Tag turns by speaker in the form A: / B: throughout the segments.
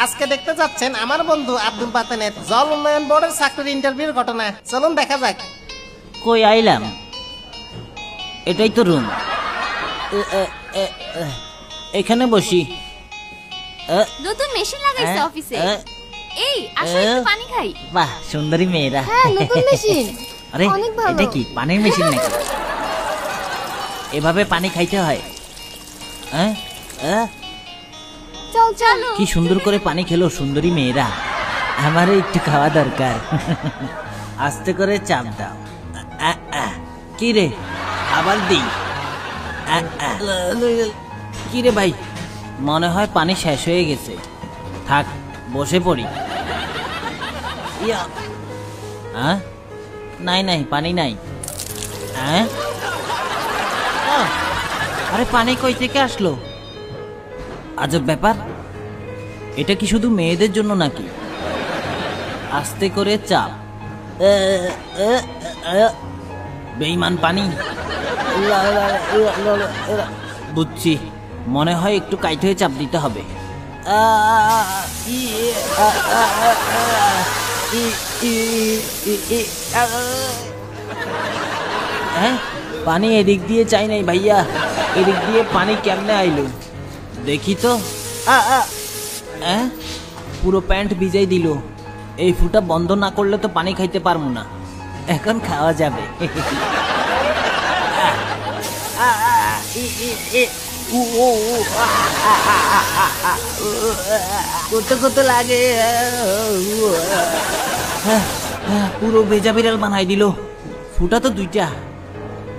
A: আজকে দেখতে যাচ্ছেন আমার বন্ধু আব্দুল বাতেনের জল উন্নয়ন বোর্ডের চাকরির ইন্টারভিউর ঘটনা। চলুন দেখা যাক।
B: কই আইলাম? এটাই তো রুম। এখানে বসি।
C: নতুন মেশিন লাগাইছে অফিসে। এই আসো একটু পানি খাই।
B: বাহ, সুন্দরী মেয়েরা।
C: হ্যাঁ, নতুন মেশিন।
B: আরে
C: অনেক ভালো।
B: এটা কি পানির মেশিন নাকি? এভাবে পানি খাইতে হয়?
C: চল চলো।
B: কি সুন্দর করে পানি খেলো সুন্দরী মেয়েরা। আমারও একটু খাওয়া দরকার। আস্তে করে চাপ দাও। কি রে, আবার দিই। কি রে ভাই, মনে হয় পানি শেষ হয়ে গেছে। থাক, বসে পড়ি। নাই নাই, পানি নাই। আরে পানি কই থেকে আসলো? আজব ব্যাপার, এটা কি শুধু মেয়েদের জন্য নাকি? আস্তে করে চাপ। বেঈমান পানি। বুঝছি, মনে হয় একটু কাইট হয়ে চাপ দিতে হবে। পানি এদিক দিয়ে চাই নাই ভাইয়া, এদিক দিয়ে পানি কেমনে আইলো দেখি তো। পুরো প্যান্ট ভিজাই দিল। এই ফুটা বন্ধ না করলে তো পানি খাইতে পারবো না। এখন খাওয়া যাবে। কত কত লাগে। পুরো ভেজা বিড়াল বানাই দিল। ফুটা তো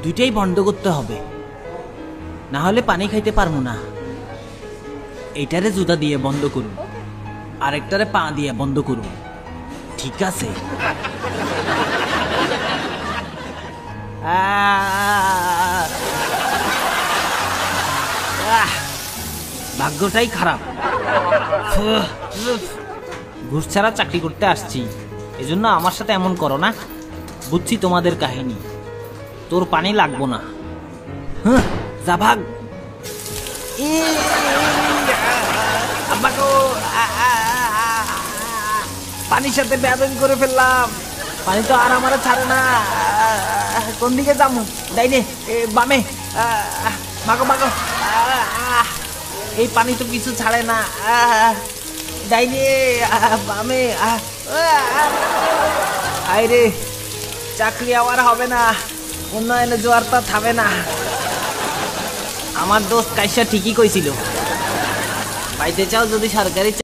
B: দুইটাই বন্ধ করতে হবে, না হলে পানি খাইতে পারবো না। এইটারে জুতা দিয়ে বন্ধ করুন, আরেকটারে পা দিয়ে বন্ধ করুন। ঠিক আছে? ভাগ্যটাই খারাপ। ঘুষ ছাড়া চাকরি করতে আসছি, এজন্য আমার সাথে এমন করো না। বুঝছি তোমাদের কাহিনী। তোর পানি লাগবো না। যা ভাগ। পানির সাথে ব্যায়াম করে ফেললাম। পানি তো আর আমার ছাড়ে না। কোন দিকে যাবো? ডাইনে, বামে? মাগো মাগো, এই পানি তো কিছু ছাড়ে না। ডাইনে, বামে? আরে চাকরি আমার হবে না, উন্নয়নে জোয়ার তা থামে না। আমার দোস্ত কাইসা ঠিকই কইছিল, পাইতে চাও যদি সরকারি